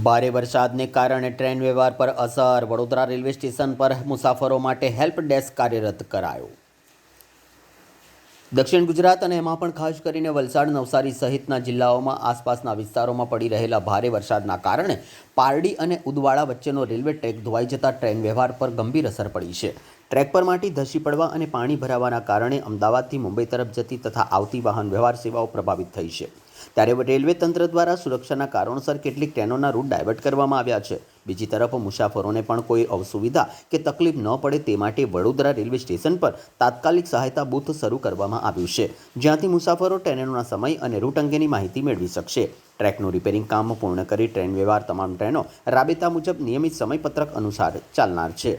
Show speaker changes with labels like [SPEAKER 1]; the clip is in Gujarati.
[SPEAKER 1] ભારે વરસાદને કારણે ટ્રેન વ્યવહાર પર અસર. વડોદરા રેલવે સ્ટેશન પર મુસાફરો માટે હેલ્પ ડેસ્ક કાર્યરત કરાયો. દક્ષિણ ગુજરાત અને એમાં પણ ખાસ કરીને વલસાડ, નવસારી સહિતના જિલ્લાઓમાં આસપાસના વિસ્તારોમાં પડી રહેલા ભારે વરસાદના કારણે પારડી અને ઉદવાડા વચ્ચેનો રેલવે ટ્રેક ધોવાઈ જતા ટ્રેન વ્યવહાર પર ગંભીર અસર પડી છે. ટ્રેક પર માટી ધસી પડવા અને પાણી ભરાવાના કારણે અમદાવાદથી મુંબઈ તરફ જતી તથા આવતી વાહન વ્યવહાર સેવાઓ પ્રભાવિત થઈ છે. ત્યારે રેલવે તંત્ર દ્વારા સુરક્ષાના કારણોસર કેટલીક ટ્રેનોના રૂટ ડાયવર્ટ કરવામાં આવ્યા છે. બીજી તરફ મુસાફરોને પણ કોઈ અસુવિધા કે તકલીફ ન પડે તે માટે વડોદરા રેલવે સ્ટેશન પર તાત્કાલિક સહાયતા બૂથ શરૂ કરવામાં આવ્યું છે, જ્યાંથી મુસાફરો ટ્રેનોના સમય અને રૂટ અંગેની માહિતી મેળવી શકશે. ટ્રેકનું રિપેરિંગ કામ પૂર્ણ કરી ટ્રેન વ્યવહાર તમામ ટ્રેનો રાબેતા મુજબ નિયમિત સમયપત્રક અનુસાર ચાલનાર છે.